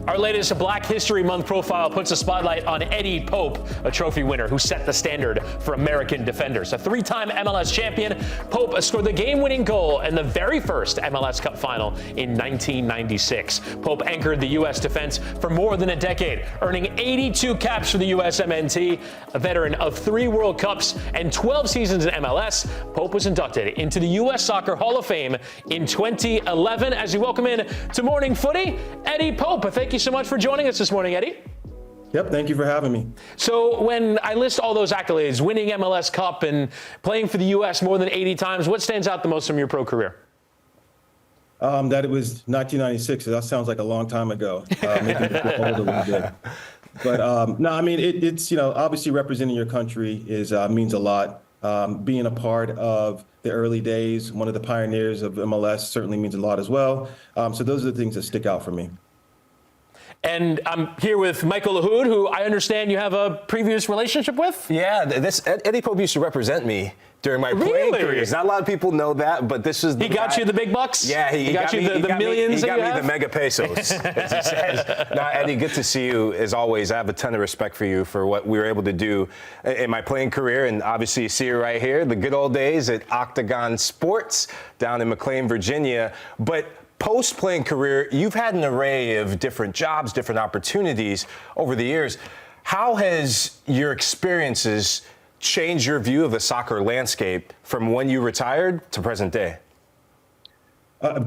Our latest Black History Month profile puts a spotlight on Eddie Pope, a trophy winner who set the standard for American defenders. A three-time MLS champion, Pope scored the game-winning goal in the very first MLS Cup final in 1996. Pope anchored the U.S. defense for more than a decade, earning 82 caps for the USMNT. A veteran of 3 World Cups and 12 seasons in MLS, Pope was inducted into the U.S. Soccer Hall of Fame in 2011. As we welcome in to Morning Footy, Eddie Pope. Thank you so much for joining us this morning, Eddie. Yep, thank you for having me. So when I list all those accolades, winning MLS Cup and playing for the U.S. more than 80 times, what stands out the most from your pro career? That it was 1996. So that sounds like a long time ago. Maybe a little bit. But no, I mean, it's, obviously representing your country means a lot. Being a part of the early days, one of the pioneers of MLS certainly means a lot as well. So those are the things that stick out for me. And I'm here with Michael Lahoud, who I understand you have a previous relationship with? Yeah, Eddie Pope used to represent me during my playing careers. Not a lot of people know that, but this is the He got you the big bucks? Yeah, he got you me, the millions. He got me the mega pesos, as he says. No, Eddie, good to see you as always. I have a ton of respect for you for what we were able to do in my playing career, and obviously you see it right here, the good old days at Octagon Sports down in McLean, Virginia. But post-playing career, you've had an array of different jobs, different opportunities over the years. How has your experiences changed your view of the soccer landscape from when you retired to present day?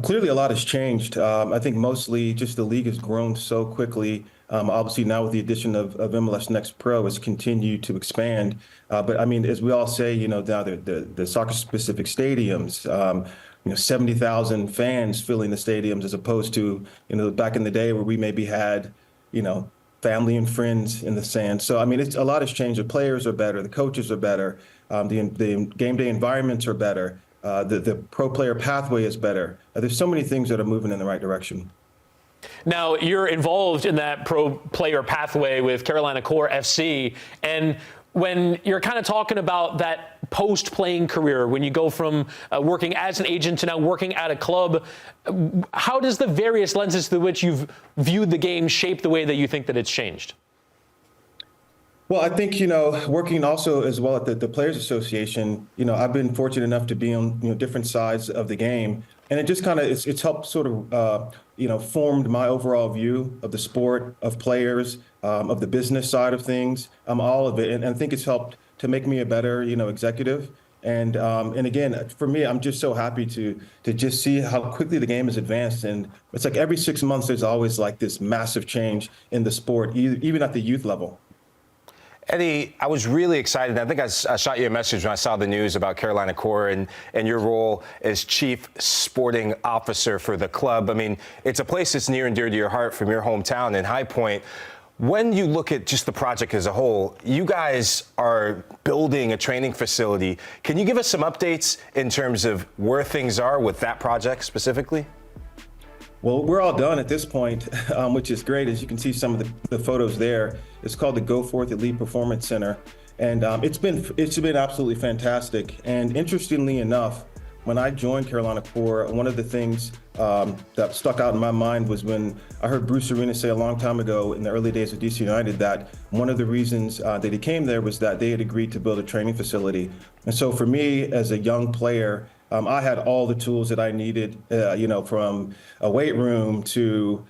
Clearly, a lot has changed. I think mostly just the league has grown so quickly. Obviously, now with the addition of MLS Next Pro, it's continued to expand. But I mean, as we all say, now the soccer-specific stadiums, 70,000 fans filling the stadiums as opposed to, back in the day where we maybe had, family and friends in the stands. So, I mean, a lot has changed. The players are better. The coaches are better. The game day environments are better. The pro player pathway is better. There's so many things that are moving in the right direction. Now, you're involved in that pro player pathway with Carolina Core FC. And when you're kind of talking about that post-playing career, when you go from working as an agent to now working at a club, how does the various lenses through which you've viewed the game shape the way that you think that it's changed? Well, I think, working also as well at the Players Association, I've been fortunate enough to be on, different sides of the game. And it just kind of, it's helped sort of, formed my overall view of the sport, of players, of the business side of things, all of it. And I think it's helped to make me a better, executive. And again, for me, I'm just so happy to just see how quickly the game has advanced. And it's like every 6 months, there's always like this massive change in the sport, even at the youth level. Eddie, I was really excited. I think I shot you a message when I saw the news about Carolina Core and your role as chief sporting officer for the club. I mean, it's a place that's near and dear to your heart from your hometown in High Point. When you look at just the project as a whole, you guys are building a training facility. Can you give us some updates in terms of where things are with that project specifically? Well, we're all done at this point, which is great. As you can see some of the photos there. It's called the Go Forth Elite Performance Center. And it's been absolutely fantastic. And interestingly enough, when I joined Carolina Core, one of the things that stuck out in my mind was when I heard Bruce Arena say a long time ago in the early days of DC United that one of the reasons that he came there was that they had agreed to build a training facility. And so for me as a young player, I had all the tools that I needed, from a weight room to,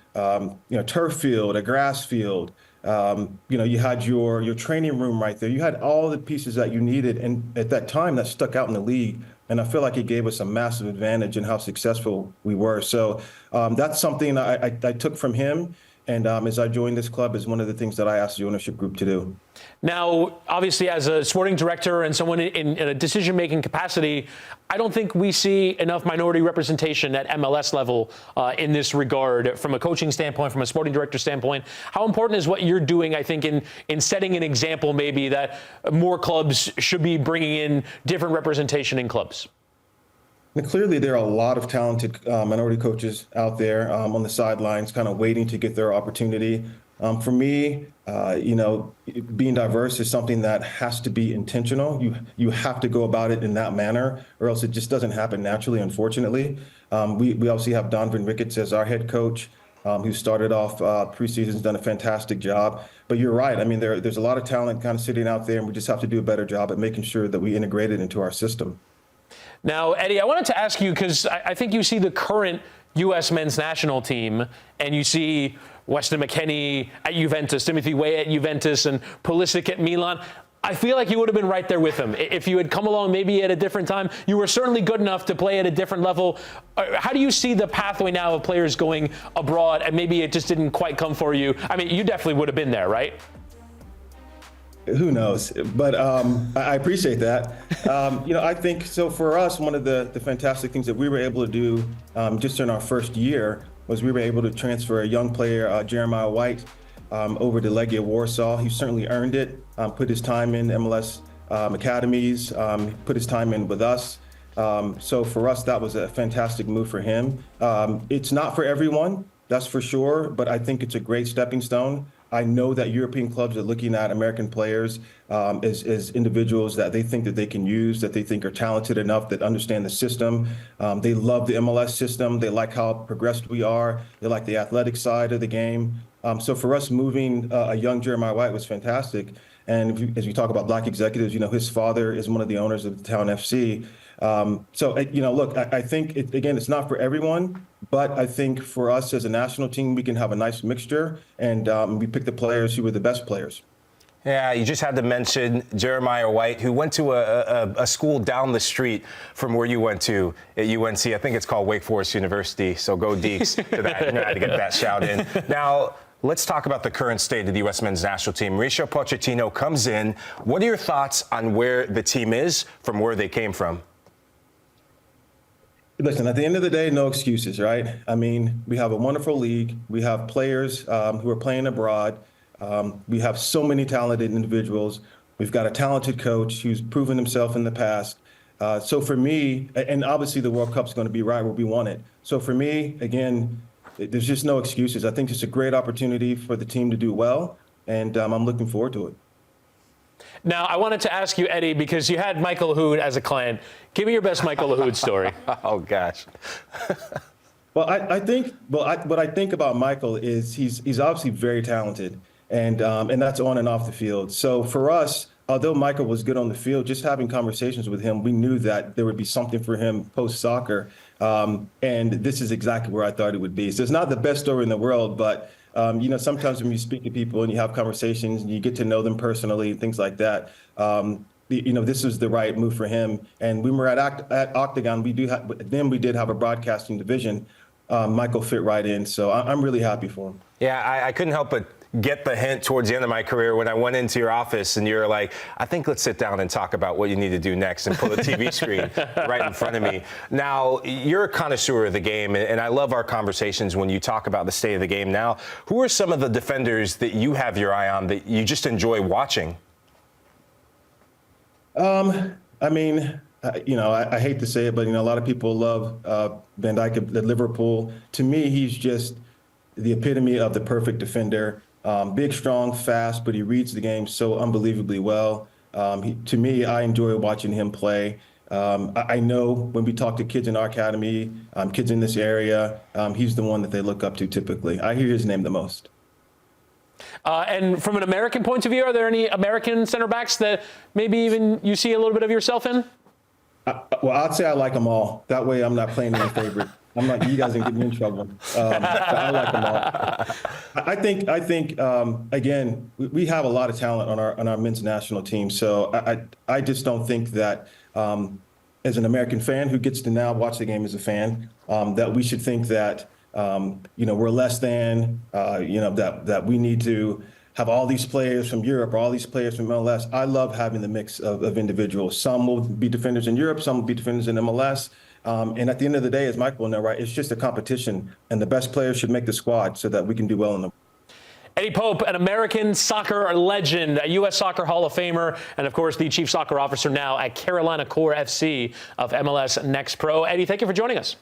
turf field, a grass field. You had your training room right there. You had all the pieces that you needed. And at that time, that stuck out in the league. And I feel like it gave us a massive advantage in how successful we were. So that's something I took from him. And as I joined this club, is one of the things that I asked the ownership group to do. Now, obviously, as a sporting director and someone in a decision-making capacity, I don't think we see enough minority representation at MLS level in this regard, from a coaching standpoint, from a sporting director standpoint. How important is what you're doing, I think, in setting an example maybe that more clubs should be bringing in different representation in clubs? And clearly, there are a lot of talented minority coaches out there on the sidelines, kind of waiting to get their opportunity. For me, being diverse is something that has to be intentional. You have to go about it in that manner, or else it just doesn't happen naturally, unfortunately. We obviously have Donovan Ricketts as our head coach. who started off preseason, has done a fantastic job. But you're right. I mean, there's a lot of talent kind of sitting out there, and we just have to do a better job at making sure that we integrate it into our system. Now, Eddie, I wanted to ask you, because I think you see the current U.S. men's national team, and you see Weston McKennie at Juventus, Timothy Weah at Juventus, and Pulisic at Milan. I feel like you would have been right there with him. If you had come along maybe at a different time, you were certainly good enough to play at a different level. How do you see the pathway now of players going abroad, and maybe it just didn't quite come for you? I mean, you definitely would have been there, right? Who knows? But I appreciate that. I think so. For us, one of the fantastic things that we were able to do just in our first year was we were able to transfer a young player, Jeremiah White, over to Legia Warsaw. He certainly earned it, put his time in MLS academies, put his time in with us. So for us, that was a fantastic move for him. It's not for everyone, that's for sure, but I think it's a great stepping stone. I know that European clubs are looking at American players as individuals that they think that they can use, that they think are talented enough, that understand the system. They love the MLS system. They like how progressed we are. They like the athletic side of the game. So for us, moving a young Jeremiah White was fantastic. And as we talk about Black executives, his father is one of the owners of the Town FC. Look, I think, again, it's not for everyone, but I think for us as a national team, we can have a nice mixture, and we pick the players who were the best players. Yeah, you just had to mention Jeremiah White, who went to a school down the street from where you went to at UNC. I think it's called Wake Forest University, so go Deeks to that. I had to get that shout in. Now, let's talk about the current state of the U.S. men's national team. Mauricio Pochettino comes in. What are your thoughts on where the team is from where they came from? Listen, at the end of the day, no excuses, right? I mean, we have a wonderful league. We have players who are playing abroad. We have so many talented individuals. We've got a talented coach who's proven himself in the past. So for me, and obviously the World Cup's going to be right where we want it. So for me, again, there's just no excuses. I think it's a great opportunity for the team to do well, and I'm looking forward to it. Now, I wanted to ask you, Eddie, because you had Michael Lahoud as a client. Give me your best Michael Lahoud story. Oh, gosh. Well, I think what I think about Michael is he's obviously very talented, and that's on and off the field. So for us, although Michael was good on the field, just having conversations with him, we knew that there would be something for him post-soccer, and this is exactly where I thought it would be. So it's not the best story in the world, but sometimes when you speak to people and you have conversations and you get to know them personally and things like that, this is the right move for him. And when we're at Octagon, we did have a broadcasting division. Michael fit right in, so I'm really happy for him. Yeah, I couldn't help but get the hint towards the end of my career when I went into your office and you're like, I think let's sit down and talk about what you need to do next, and pull the TV screen right in front of me. Now, you're a connoisseur of the game, and I love our conversations when you talk about the state of the game now. Who are some of the defenders that you have your eye on that you just enjoy watching? I mean, I hate to say it, but, a lot of people love Van Dijk at Liverpool. To me, he's just the epitome of the perfect defender. Big, strong, fast, but he reads the game so unbelievably well. To me, I enjoy watching him play. I know when we talk to kids in our academy, kids in this area, he's the one that they look up to typically. I hear his name the most. And from an American point of view, are there any American center backs that maybe even you see a little bit of yourself in? Well, I'd say I like them all. That way I'm not playing any favorite. I'm like, you guys are getting me in trouble. I like them all. I think again, we have a lot of talent on our men's national team. So I just don't think that as an American fan who gets to now watch the game as a fan, that we should think that we're less than, that we need to have all these players from Europe or all these players from MLS. I love having the mix of individuals. Some will be defenders in Europe, some will be defenders in MLS. And at the end of the day, as Mike will know, right, it's just a competition, and the best players should make the squad so that we can do well in them. Eddie Pope, an American soccer legend, a U.S. Soccer Hall of Famer, and, of course, the Chief Soccer Officer now at Carolina Core FC of MLS Next Pro. Eddie, thank you for joining us.